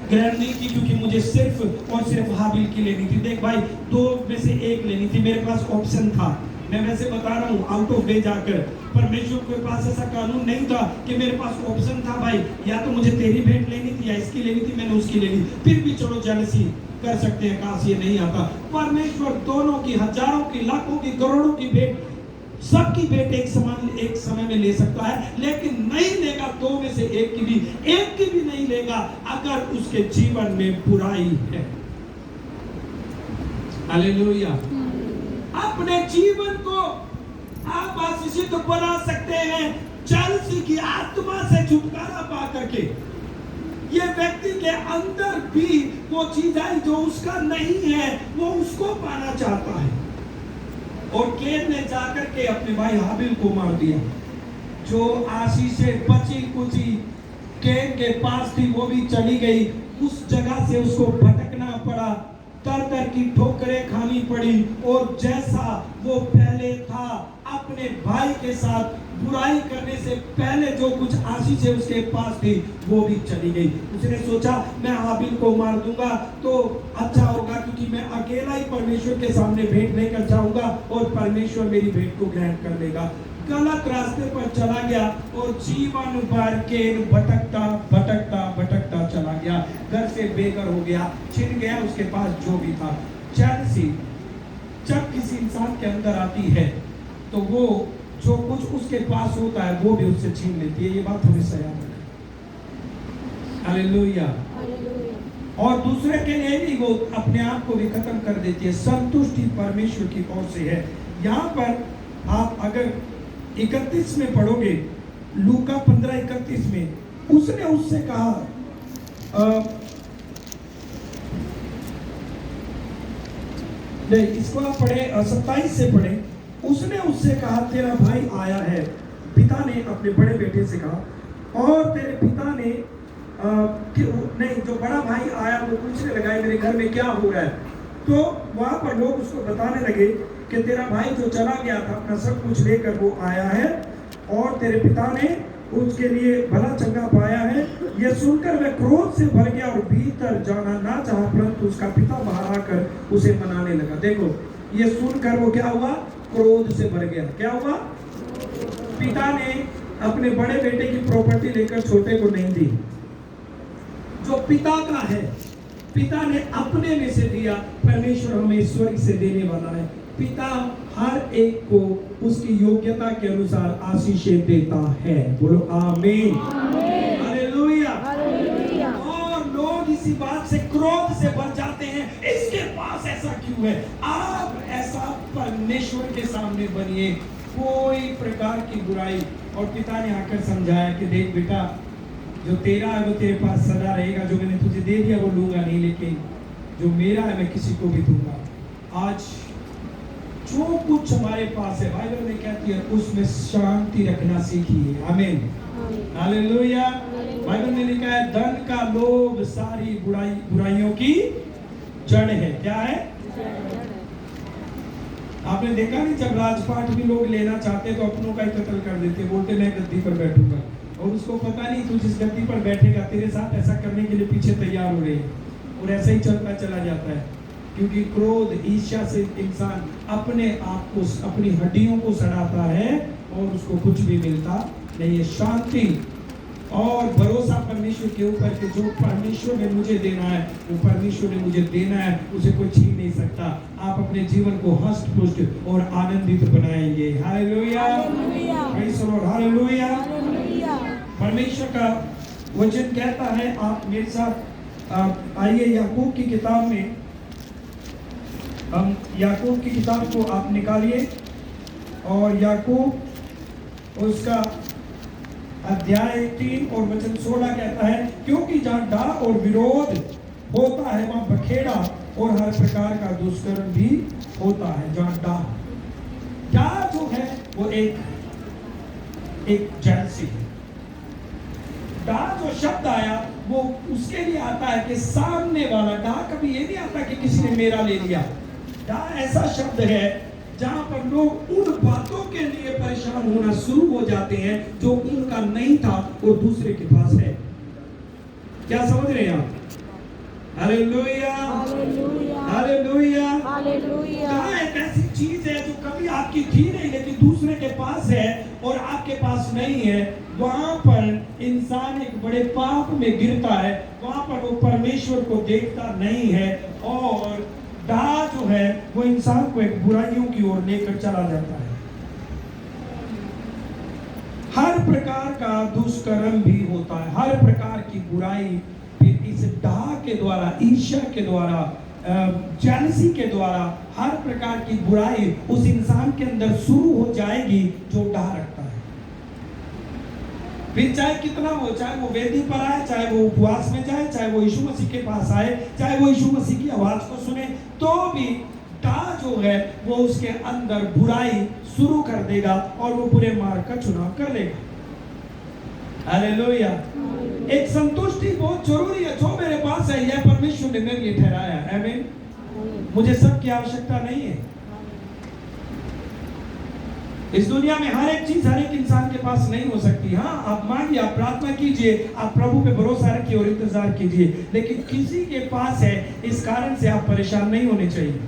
ग्रहण नहीं की, क्योंकि मुझे सिर्फ और सिर्फ हाबिल की लेनी थी। देख भाई, दो में से एक लेनी थी, मेरे पास ऑप्शन था। मैं वैसे बता रहा हूँ आउट ऑफ वे जाकर, परमेश्वर के पास ऐसा कानून नहीं था कि मेरे पास ऑप्शन था भाई, या तो मुझे तेरी भेंट लेनी थी या इसकी लेनी थी, मैंने उसकी लेनी। फिर भी चलो जेलसी कर सकते हैं, काश ये नहीं आता। परमेश्वर दोनों की, हजारों की, लाखों की, करोड़ों की भेंट, सबकी भेंट एक समय में ले सकता है, लेकिन नहीं लेगा दो में से एक की भी नहीं लेगा अगर उसके जीवन में बुराई है। हालेलुया। अपने जीवन को आप आशीषित बना सकते हैं जेलसी की आत्मा से छुटकारा पा करके। ये व्यक्ति के अंदर भी वो चीज आई जो उसका नहीं है, वो उसको पाना चाहता है। और कैन ने जाकर के अपने भाई हाबिल को मार दिया। जो आशीषें बची कुची कैन के पास थी वो भी चली गई। उस जगह से उसको भटकना पड़ा, तर की ठोकरें खानी पड़ी, और जैसा वो पहले था अपने भाई के साथ बुराई करने से पहले जो कुछ आशीषें उसके पास थी वो भी चली गई। उसने सोचा मैं हाबिल को मार दूंगा तो अच्छा होगा, क्योंकि मैं अकेला ही परमेश्वर के सामने भेंट लेकर जाऊंगा और परमेश्वर मेरी भेंट को ग्रहण कर लेगा। गलत रास्ते पर चला गया और जीवन भर कैन भटकता भटकता भटकता चला गया। घर से बेघर हो गया, छिन गया उसके पास जो भी था। जेलसी जब किसी इंसान के अंदर आती है तो वो जो कुछ उसके पास होता है वो भी उससे छीन लेती है। ये बात हमेशा याद रखें। हालेलुया। और दूसरे के लिए भी वो अपने आप को भी खत्म कर देती है। संतुष्टि परमेश्वर की ओर से है। यहाँ पर आप अगर 31 में पढ़ोगे, लूका 15:31 में, उसने उससे कहा, नहीं इसको आप पढ़े 27 से पढ़े। उसने उससे कहा तेरा भाई आया है। पिता ने अपने बड़े बेटे से कहा, और तेरे पिता ने नहीं, जो बड़ा भाई आया वो पूछने लगा मेरे घर में क्या हो रहा है। तो वहां पर लोग उसको बताने लगे कि तेरा भाई जो चला गया था अपना सब कुछ लेकर वो आया है, और तेरे पिता ने उसके लिए भला चंगा पाया है। यह सुनकर वह क्रोध से भर गया और भीतर जाना ना चाहा, परंतु उसका पिता बाहर आकर उसे मनाने लगा। देखो ये सुनकर वो क्या हुआ, क्रोध से भर गया। क्या हुआ, पिता ने अपने बड़े बेटे की प्रॉपर्टी लेकर छोटे को नहीं दी। जो पिता का है, पिता ने अपने में से दिया। परमेश्वर हमें स्वर्ग से देने वाला है। पिता हर एक को उसकी योग्यता के अनुसार आशीषें देता है। बोलो आमीन, हालेलुया। और लोग इसी बात से क्रोध से भर जाते हैं, इसके पास ऐसा क्यों है। आप ऐसा परमेश्वर के सामने बनिए, कोई प्रकार की बुराई। और पिता ने आकर समझाया कि देख बेटा, जो तेरा है वो तेरे पास सदा रहेगा, जो मैंने तुझे दे दिया वो लूंगा नहीं, लेकिन जो मेरा है मैं किसी को भी दूंगा। आज जो कुछ हमारे पास है, बाइबल में कहती है उसमें शांति रखना सीखिए। आमीन, हालेलुया। बाइबल में लिखा है धन का लोभ सारी बुराइयों की जड़ है। क्या है, आपने देखा नहीं, जब राजपाट भी लोग लेना चाहते तो अपनों का ही कत्ल कर देते, बोलते मैं गद्दी पर बैठूंगा, और उसको पता नहीं तू जिस गद्दी पर बैठेगा तेरे साथ ऐसा करने के लिए पीछे तैयार हो रहे हैं, और ऐसा ही चलता चला जाता है। क्योंकि क्रोध, ईर्ष्या से इंसान अपने आप को, अपनी हड्डियों को सड़ाता है और उसको कुछ भी मिलता नहीं है। शांति और भरोसा परमेश्वर के ऊपर कि जो परमेश्वर ने मुझे देना है वो परमेश्वर ने मुझे देना है, उसे कोई छीन नहीं सकता। आप अपने जीवन को हष्ट पुष्ट और आनंदित बनाएंगे। Hallelujah, praise the Lord, hallelujah. परमेश्वर का वचन कहता है, आप मेरे साथ आइए याकूब की किताब में, हम याकूब की किताब को आप निकालिए, और याकूब उसका अध्याय 3 और वचन 16 कहता है, क्योंकि जहाँ डाह और विरोध होता है वहाँ बखेड़ा और हर प्रकार का दुष्कर्म भी होता है। जहाँ डाह जो है वो एक जेलसी है। डाह जो शब्द आया वो उसके लिए आता है कि सामने वाला, डाह कभी ये नहीं आता कि किसी ने मेरा ले लिया। डाह ऐसा शब्द है जहां पर लोग उन बातों के लिए परेशान होना शुरू हो जाते हैं जो उनका नहीं था और दूसरे के पास है। क्या समझ रहे हैं आप? Hallelujah, hallelujah, hallelujah. हालेलुया। कहाँ एक ऐसी चीज है जो कभी आपकी थी नहीं लेकिन दूसरे के पास है और आपके पास नहीं है, वहां पर इंसान एक बड़े पाप में गिरता है, वहां पर वो परमेश्वर को देखता नहीं है और डाह जो है वो इंसान को एक बुराइयों की ओर लेकर चला जाता है। हर प्रकार का दुष्कर्म भी होता है, हर प्रकार की बुराई फिर इस डाह के द्वारा, ईर्ष्या के द्वारा, जेलसी के द्वारा हर प्रकार की बुराई उस इंसान के अंदर शुरू हो जाएगी जो डाह रखता है। फिर चाहे कितना हो, चाहे वो वेदी पर आए, चाहे वो उपवास में जाए, चाहे वो यीशु मसीह के पास आए, चाहे वो यीशु मसीह की आवाज को सुने, तो भी डाह जो है वो उसके अंदर बुराई शुरू कर देगा और वो बुरे मार्ग का चुनाव कर लेगा। हालेलुया। एक संतुष्टि बहुत जरूरी है, जो मेरे पास है यह परमेश्वर ने मेरे लिए ठहराया है। आमीन। मुझे सबकी आवश्यकता नहीं है। इस दुनिया में हर एक चीज हर एक इंसान के पास नहीं हो सकती। हाँ, आप मांगिए, आप प्रार्थना कीजिए, आप प्रभु पे भरोसा रखिए और इंतजार कीजिए, लेकिन किसी के पास है, इस कारण से आप परेशान नहीं होने चाहिए।